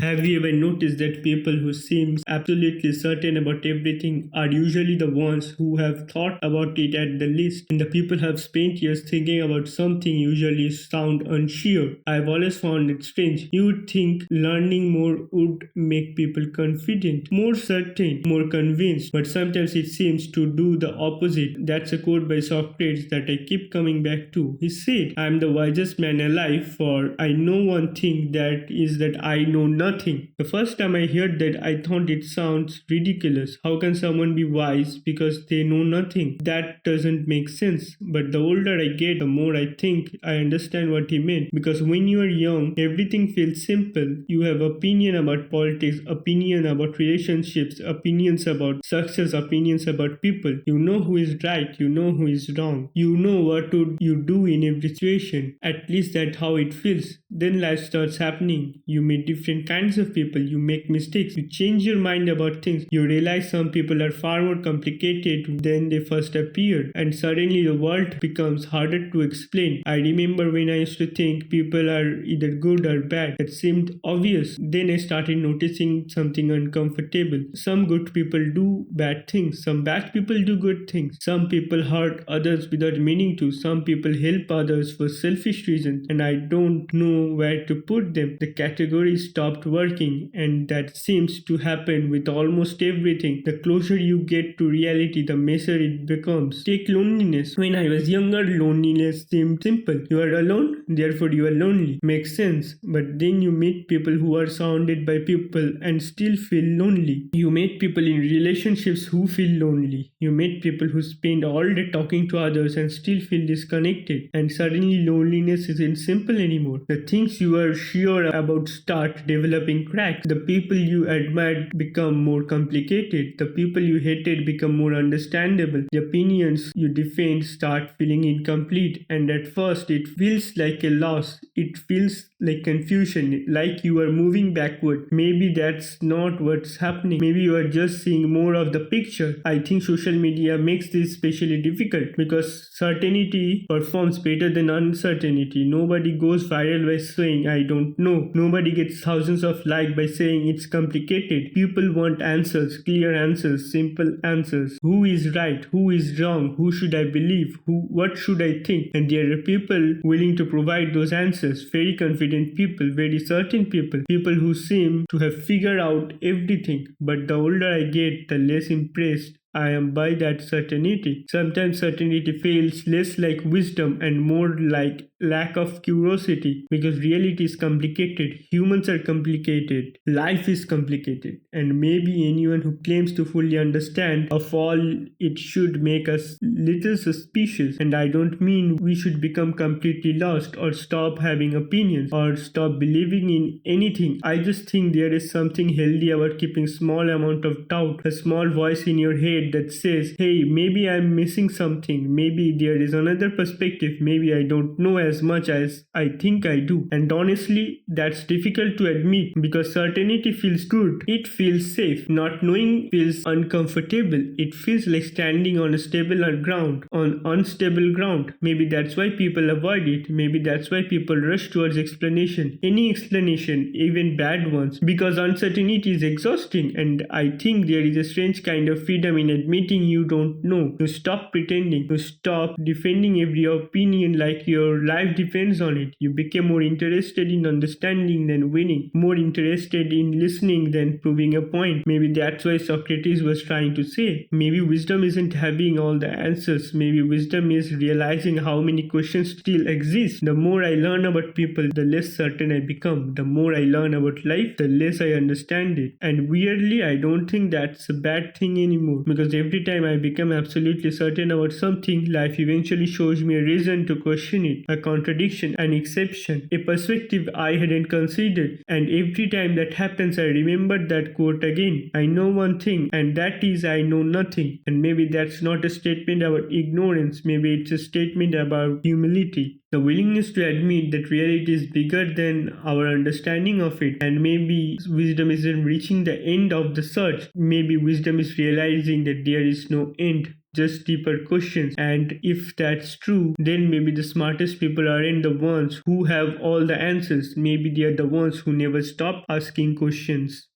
Have you ever noticed that people who seem absolutely certain about everything are usually the ones who have thought about it at the least? And the people who have spent years thinking about something usually sound unsure. I've always found it strange. You would think learning more would make people confident, more certain, more convinced, but sometimes it seems to do the opposite. That's a quote by Socrates that I keep coming back to. He said, I am the wisest man alive, for I know one thing, that is that I know nothing. The first time I heard that, I thought it sounds ridiculous. How can someone be wise because they know nothing? That doesn't make sense. But the older I get, the more I think I understand what he meant. Because when you are young, everything feels simple. You have opinion about politics, opinion about relationships, opinions about success, opinions about people. You know who is right, you know who is wrong. You know what would you do in every situation. At least that's how it feels. Then life starts happening. You meet different kinds of people, you make mistakes, you change your mind about things, you realize some people are far more complicated than they first appeared, and suddenly the world becomes harder to explain. I remember when I used to think people are either good or bad. It seemed obvious. Then I started noticing something uncomfortable. Some good people do bad things, some bad people do good things, some people hurt others without meaning to, some people help others for selfish reasons, and I don't know where to put them. The category stopped working, and that seems to happen with almost everything. The closer you get to reality, the messer it becomes. Take loneliness. When I was younger, loneliness seemed simple. You are alone, therefore you are lonely. Makes sense. But then you meet people who are surrounded by people and still feel lonely. You meet people in relationships who feel lonely. You meet people who spend all day talking to others and still feel disconnected. And suddenly loneliness isn't simple anymore. The things you are sure about start developing cracks. The people you admired become more complicated. The people you hated become more understandable. The opinions you defend start feeling incomplete. And at first it feels like a loss. It feels like confusion, like you are moving backward. Maybe that's not what's happening. Maybe you are just seeing more of the picture. I think social media makes this especially difficult because certainty performs better than uncertainty. Nobody goes viral by saying I don't know. Nobody gets thousands of likes by saying it's complicated. People want answers, clear answers, simple answers. Who is right? Who is wrong? Who should I believe? What should I think? And there are people willing to provide those answers. Very confident people, very certain people, people who seem to have figured out everything. But the older I get, the less impressed I am by that certainty. Sometimes certainty feels less like wisdom and more like lack of curiosity, because reality is complicated, humans are complicated, life is complicated, and maybe anyone who claims to fully understand of all it should make us little suspicious. And I don't mean we should become completely lost or stop having opinions or stop believing in anything. I just think there is something healthy about keeping small amount of doubt, a small voice in your head that says, hey, maybe I'm missing something, maybe there is another perspective, maybe I don't know as much as I think I do. And honestly, that's difficult to admit because certainty feels good, it feels safe. Not knowing feels uncomfortable, it feels like standing on a stable ground, on unstable ground. Maybe that's why people avoid it, maybe that's why people rush towards explanation, any explanation, even bad ones, because uncertainty is exhausting. And I think there is a strange kind of freedom in admitting you don't know. You stop pretending. You stop defending every opinion like your life depends on it. You become more interested in understanding than winning, more interested in listening than proving a point. Maybe that's why Socrates was trying to say. Maybe wisdom isn't having all the answers. Maybe wisdom is realizing how many questions still exist. The more I learn about people, the less certain I become. The more I learn about life, the less I understand it. And weirdly, I don't think that's a bad thing anymore, because every time I become absolutely certain about something, life eventually shows me a reason to question it, a contradiction, an exception, a perspective I hadn't considered. And every time that happens, I remember that quote again. I know one thing, and that is I know nothing. And maybe that's not a statement about ignorance, maybe it's a statement about humility. The willingness to admit that reality is bigger than our understanding of it, and maybe wisdom isn't reaching the end of the search. Maybe wisdom is realizing that there is no end. just deeper questions. And if that's true, then maybe the smartest people aren't the ones who have all the answers. Maybe they are the ones who never stop asking questions.